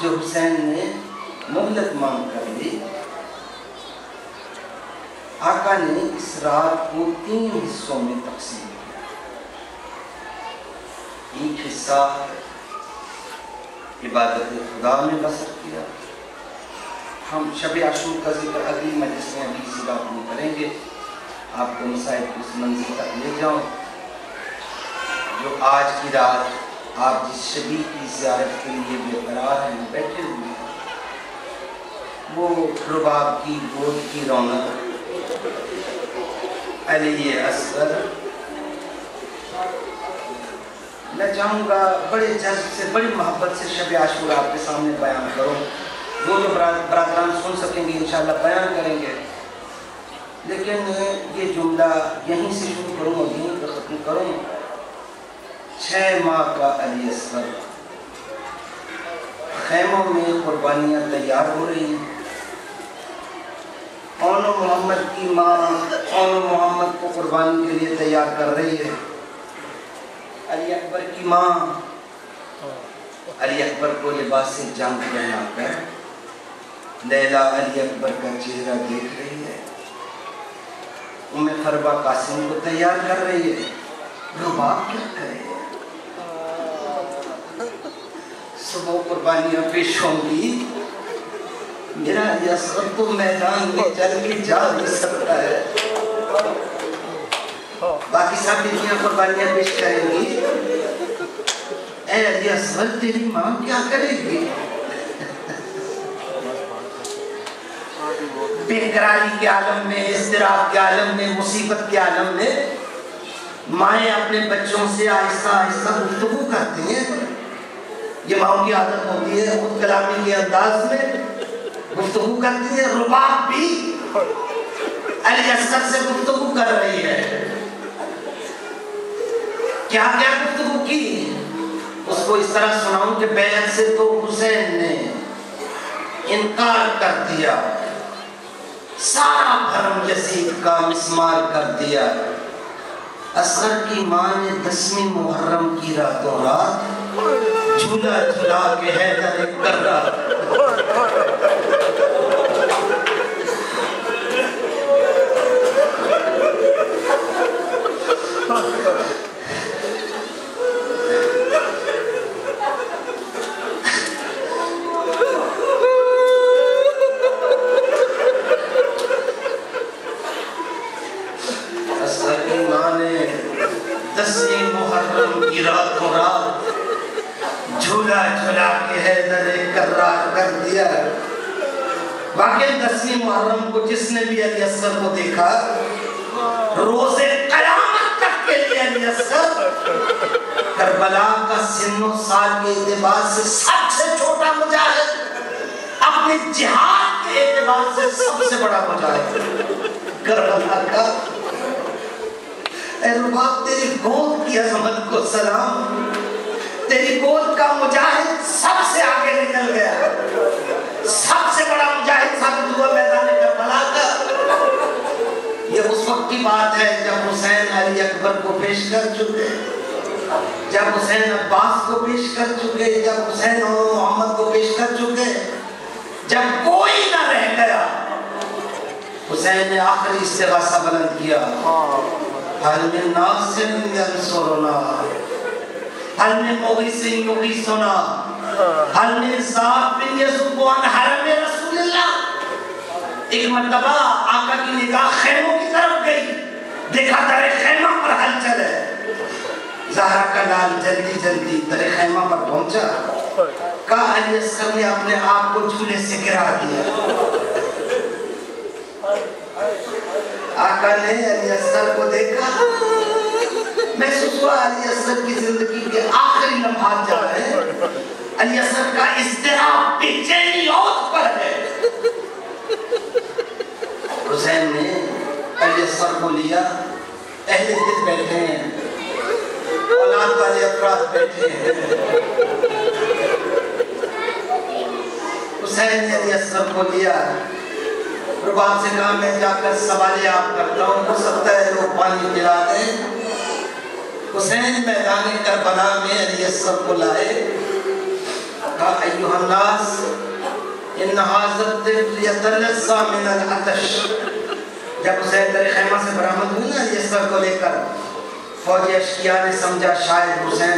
जो हुसैन ने मोहलत मांग कर ली, आका ने इस रात को 3 हिस्सों में तकसीम किया। एक हिस्सा इबादत खुदा में बसर किया। हम शब आशूर का जिक्र अगली मजलिस में अभी इसी रात में करेंगे। आपको मसाइब उस मंजिल तक ले जाऊं जो आज की रात आप जिस शबी की ज़ियारत के लिए बेकरार हैं, बैठे हुए हैं, वो रुबाब की गोद की रौनक अली असगर। मैं चाहूँगा बड़े जज्ब से, बड़ी मोहब्बत से शब आशूर आपके सामने बयान करूँ। जो बरादरान सुन सकेंगे इंशाअल्लाह बयान करेंगे, लेकिन ये जुमला यहीं से शुरू करूँ और यहीं पर ख़त्म करूँ। 6 माह का अली असगर, खैमों में कुर्बानियाँ तैयार हो रही हैं। औनो मोहम्मद की माँ औनो मोहम्मद को कुर्बानी के लिए तैयार कर रही है। अली अकबर की माँ अली अकबर को लिबास जंग पहनाकर लैला अली अकबर का चेहरा देख रही है। उम्मे फरबा कासिम को तैयार कर रही है। रुबाब क्या करे? सुबह कुर्बानियाँ पेश होंगी, मेरा अली असगर तो मैदान में चल के जा नहीं सकता है। बाकी सब बेटियां कुर्बानियाँ पेश करेंगी, ए अली असगर तेरी माँ क्या करेगी? बेकरारी के आलम में, इज़्तिराब के आलम में, मुसीबत के आलम में माएँ अपने बच्चों से आहिस्ता आहिस्ता गुफ्तगू करती हैं। ये माओ की आदत होती है, खुद कलामी के अंदाज में गुफ्तगू करती है। रुबाब भी अली असगर से गुफ्तगू कर रही है। क्या क्या गुफ्तगू की उसको इस तरह सुनाऊं कि बैत से तो हुसैन ने इनकार कर दिया, सारा भरम यजीद का मिस्मार कर दिया। असगर की माँ ने 10वीं मुहर्रम की रातों रात झूला झूला के हैदर कर रहा। झूला झूला के हैदर करार कर दिया। वाकई 10वीं मुहर्रम को जिसने भी अली असगर को देखा, रोज़े क़यामत तक के लिए अली असगर करबला का सिन्नो साल के एतबार से सबसे छोटा मुजाहिद, अपने जिहाद के एतबार से सबसे बड़ा मुजाहिद करबला का। ऐ रुबाब तेरी गोद की अज़मत को सलाम, तेरी गोद का मुजाहिद सबसे आगे निकल गया, सबसे बड़ा मुजाहिद साबित हुआ मैदान करबला का। ये उस वक्त की बात है जब हुसैन अली अकबर को पेश कर चुके, जब हुसैन अब्बास को पेश कर चुके, जब हुसैन मोहम्मद को पेश कर चुके, जब कोई ना रह गया, हुसैन ने आखिरी इस्तिग़ासा बुलंद किया। हल मिन नासिर यंसुरुना, हल मिन मुग़ीसिन युग़ीसुना, हल मिन ज़ाफ़िन यज़ुब्बु अन हरम रसूलिल्लाह। एक मर्तबा आका की निगाह खैमों की तरफ गई, देखा दरे खैमा पर हलचल है। ज़हरा का लाल जल्दी जल्दी दरे खैमा पर पहुंचा, कहा अली असगर ने अपने आप को झूले से गिरा दिया। आका ने अली असगर को देखा, महसूस हुआ अली असगर की जिंदगी के आखिरी लम्हात जा रहे हैं। अली असगर का इज़्तिराब बेचैनी औत पर है। हुसैन ने अली असगर को लिया, अहले दिल बैठे हैं, औलाद वाले अफराद बैठे हैं। हुसैन ने अली असगर को लिया, रुबाब से कहा मैं जाकर सवाल आप करता हूँ, हो सकता है लोग पानी पिला दें। हुसैन मैदान करबला में अली असगर को लाए, या अय्युहन्नास इन हाज़त यतलज़्ज़ा मिनल अतश। जब हुसैन दर खैमा से बरामद हुई ना ये सर को लेकर, फौजी अश्किया ने समझा शायद हुसैन